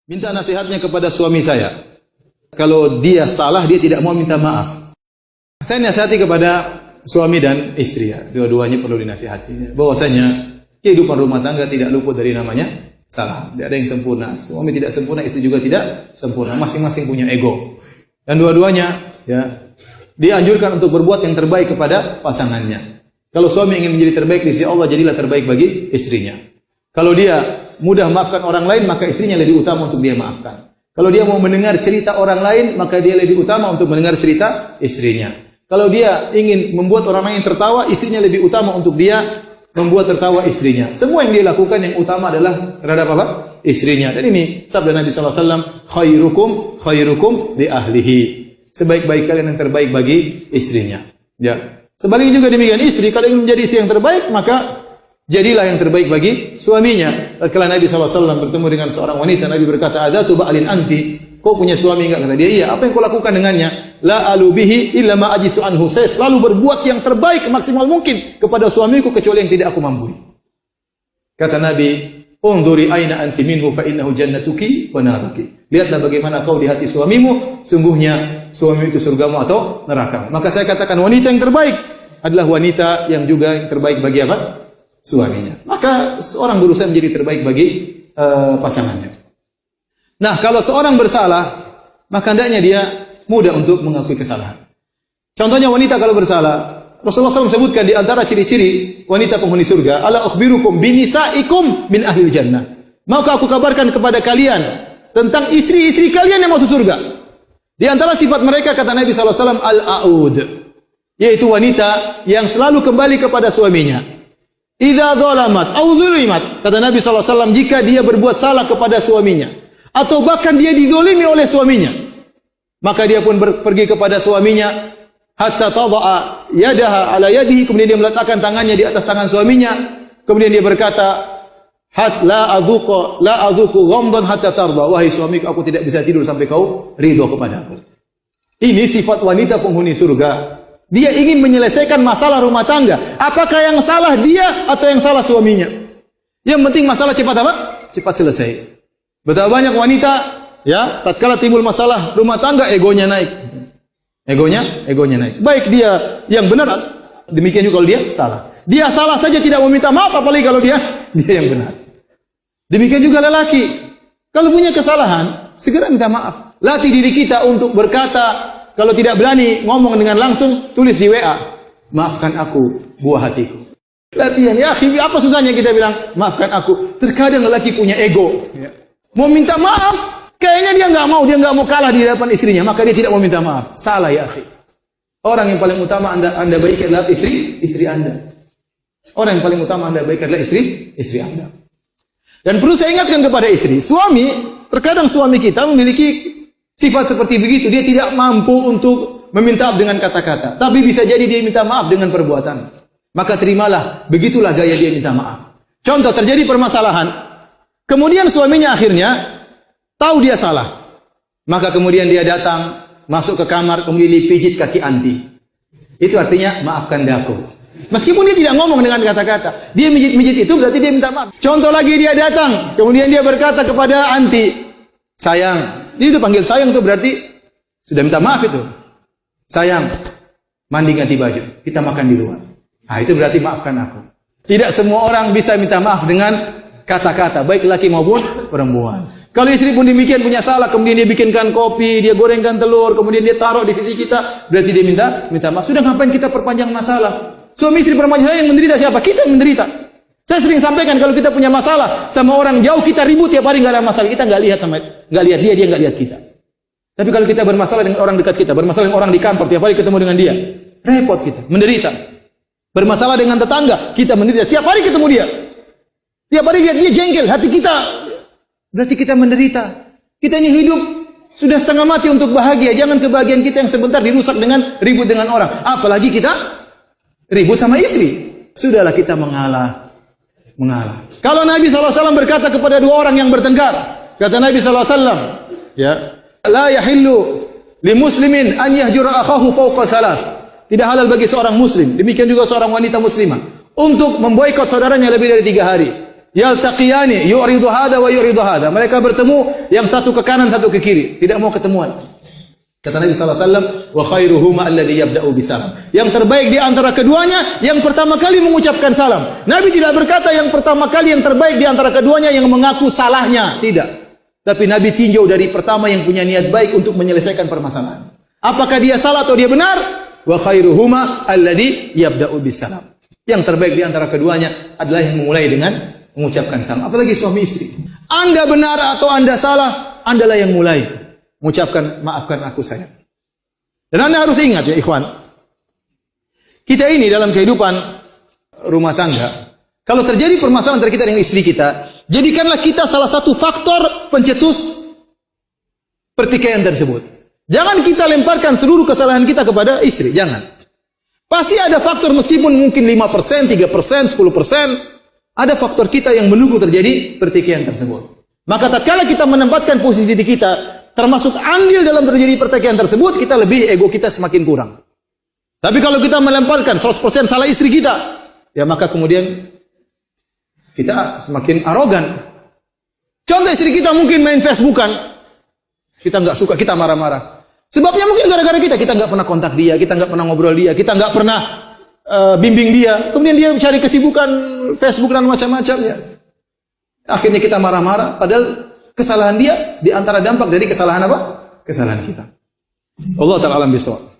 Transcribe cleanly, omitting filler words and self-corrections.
Minta nasihatnya kepada suami saya. Kalau dia salah, dia tidak mau minta maaf. Saya nasihati kepada suami dan istri ya. Dua-duanya perlu dinasihati. Bahwasanya kehidupan rumah tangga tidak luput dari namanya salah. Tidak ada yang sempurna. Suami tidak sempurna, istri juga tidak sempurna. Masing-masing punya ego. Dan dua-duanya ya dianjurkan untuk berbuat yang terbaik kepada pasangannya. Kalau suami ingin menjadi terbaik di sisi Allah, jadilah terbaik bagi istrinya. Kalau dia mudah maafkan orang lain, maka istrinya lebih utama untuk dia maafkan. Kalau dia mau mendengar cerita orang lain, maka dia lebih utama untuk mendengar cerita istrinya. Kalau dia ingin membuat orang lain tertawa, istrinya lebih utama untuk dia membuat tertawa istrinya. Semua yang dia lakukan yang utama adalah terhadap apa? Istrinya. Dan ini sabda Nabi SAW, khairukum li ahlihi. Sebaik-baik kalian yang terbaik bagi istrinya. Ya. Sebaliknya juga demikian, istri kalau ingin menjadi istri yang terbaik, maka jadilah yang terbaik bagi suaminya. Tatkala Nabi SAW bertemu dengan seorang wanita, Nabi berkata, "Adatu ba'alin anti." Kau punya suami enggak? Kata dia, "Iya." "Apa yang kau lakukan dengannya?" "La alubihi illa ma ajistu anhu." Saya selalu berbuat yang terbaik maksimal mungkin kepada suamiku kecuali yang tidak aku mampu. Kata Nabi, "Unduri aina anti minhu fa innahu jannatuki wa naruki." Lihatlah bagaimana kau di hati suamimu, sungguhnya suami itu surgamu atau neraka. Maka saya katakan wanita yang terbaik adalah wanita yang juga yang terbaik bagi apa? Suaminya. Maka seorang berusaha menjadi terbaik bagi pasangannya. Nah, kalau seorang bersalah, maka hendaknya dia mudah untuk mengakui kesalahan. Contohnya wanita kalau bersalah, Rasulullah SAW sebutkan di antara ciri-ciri wanita penghuni surga, "Ala ukhbirukum binisaikum min ahlil jannah." Maukah aku kabarkan kepada kalian tentang istri-istri kalian yang masuk surga? Di antara sifat mereka kata Nabi SAW, al-a'ud, yaitu wanita yang selalu kembali kepada suaminya. Idza dzalamat aw dzulimat, kata Nabi SAW, jika dia berbuat salah kepada suaminya atau bahkan dia dizalimi oleh suaminya, maka dia pun pergi kepada suaminya hatta tadha'a yadaha ala yadihi, kemudian dia meletakkan tangannya di atas tangan suaminya, kemudian dia berkata, la adzuqu ghamdan hatta tarda, wahai suamiku, aku tidak bisa tidur sampai kau ridho kepadaku. Ini sifat wanita penghuni surga. Dia ingin menyelesaikan masalah rumah tangga. Apakah yang salah dia atau yang salah suaminya? Yang penting masalah cepat apa? Cepat selesai. Betapa banyak wanita ya, tatkala timbul masalah rumah tangga, egonya naik. Egonya naik. Baik dia yang benar, demikian juga kalau dia salah. Dia salah saja tidak meminta maaf, apalagi kalau dia yang benar. Demikian juga lelaki. Kalau punya kesalahan, segera minta maaf. Latih diri kita untuk berkata, kalau tidak berani ngomong dengan langsung, tulis di WA, "Maafkan aku, buah hatiku." Latihan, ya akhi, apa susahnya kita bilang, "Maafkan aku"? Terkadang lelaki punya ego. Ya. Mau minta maaf, kayaknya dia nggak mau kalah di hadapan istrinya, maka dia tidak mau minta maaf. Salah ya akhi. Orang yang paling utama anda baik adalah istri Anda. Orang yang paling utama anda baik adalah istri Anda. Dan perlu saya ingatkan kepada istri, suami, terkadang suami kita memiliki sifat seperti begitu. Dia tidak mampu untuk meminta maaf dengan kata-kata, tapi bisa jadi dia minta maaf dengan perbuatan. Maka terimalah, begitulah gaya dia minta maaf. Contoh, terjadi permasalahan, kemudian suaminya akhirnya tahu dia salah, maka kemudian dia datang, masuk ke kamar, kemudian dipijit kaki anti. Itu artinya, maafkan daku. Meskipun dia tidak ngomong dengan kata-kata, dia mijit-mijit itu berarti dia minta maaf. Contoh lagi, dia datang, kemudian dia berkata kepada anti, "Sayang." Dia udah panggil sayang, itu berarti sudah minta maaf itu. "Sayang, mandi ganti baju, kita makan di luar." Nah, itu berarti maafkan aku. Tidak semua orang bisa minta maaf dengan kata-kata, baik laki maupun perempuan. Kalau istri pun demikian punya salah, kemudian dia bikinkan kopi, dia gorengkan telur, kemudian dia taruh di sisi kita, berarti dia minta maaf. Sudah ngapain kita perpanjang masalah? Suami istri permasalahan yang menderita siapa? Kita yang menderita. Saya sering sampaikan kalau kita punya masalah sama orang jauh, kita ribut tiap hari, nggak ada masalah, kita nggak lihat dia nggak lihat kita. Tapi kalau kita bermasalah dengan orang dekat kita, bermasalah dengan orang di kantor, tiap hari ketemu dengan dia, repot kita, menderita. Bermasalah dengan tetangga, kita menderita. Setiap hari ketemu dia, tiap hari lihat dia jengkel, hati kita, berarti kita menderita. Kita ini hidup sudah setengah mati untuk bahagia. Jangan kebahagiaan kita yang sebentar dirusak dengan ribut dengan orang. Apalagi kita ribut sama istri. Sudahlah kita mengalah. Kalau Nabi SAW berkata kepada dua orang yang bertengkar, kata Nabi SAW, ya, "La yahillu li muslimin an yahjura akhahu fawqa salas." Tidak halal bagi seorang muslim, demikian juga seorang wanita muslimah, untuk memboikot saudaranya lebih dari 3 hari. Yaltaqiyani yu'ridu hadha wa yu'ridu hadha. Mereka bertemu, yang satu ke kanan, satu ke kiri, tidak mau ketemuan. Kata Nabi sallallahu alaihi wasallam, wa khairuhuma alladhi yabda'u bisalam. Yang terbaik di antara keduanya yang pertama kali mengucapkan salam. Nabi tidak berkata yang pertama kali, yang terbaik di antara keduanya yang mengaku salahnya, tidak. Tapi Nabi tinjau dari pertama yang punya niat baik untuk menyelesaikan permasalahan. Apakah dia salah atau dia benar? Wa khairuhuma alladhi yabda'u bisalam. Yang terbaik di antara keduanya adalah yang memulai dengan mengucapkan salam. Apalagi suami istri. Anda benar atau Anda salah, Andalah yang mulai mengucapkan maafkan aku sayang. Dan Anda harus ingat ya ikhwan, kita ini dalam kehidupan rumah tangga, kalau terjadi permasalahan antara kita dengan istri kita, jadikanlah kita salah satu faktor pencetus pertikaian tersebut. Jangan kita lemparkan seluruh kesalahan kita kepada istri, jangan. Pasti ada faktor, meskipun mungkin 5%, 3%, 10%, ada faktor kita yang menunggu terjadi pertikaian tersebut. Maka tatkala kita menempatkan posisi diri kita termasuk andil dalam terjadi pertikaian tersebut, kita lebih, ego kita semakin kurang. Tapi kalau kita melemparkan 100% salah istri kita, ya maka kemudian kita semakin arogan. Contoh, istri kita mungkin main Facebookan, kita nggak suka, kita marah-marah. Sebabnya mungkin gara-gara kita nggak pernah kontak dia, kita nggak pernah ngobrol dia, kita nggak pernah bimbing dia. Kemudian dia cari kesibukan Facebook dan macam-macam ya. Akhirnya kita marah-marah, padahal kesalahan dia di antara dampak dari kesalahan apa? Kesalahan kita. Allah Ta'ala alam bisawab.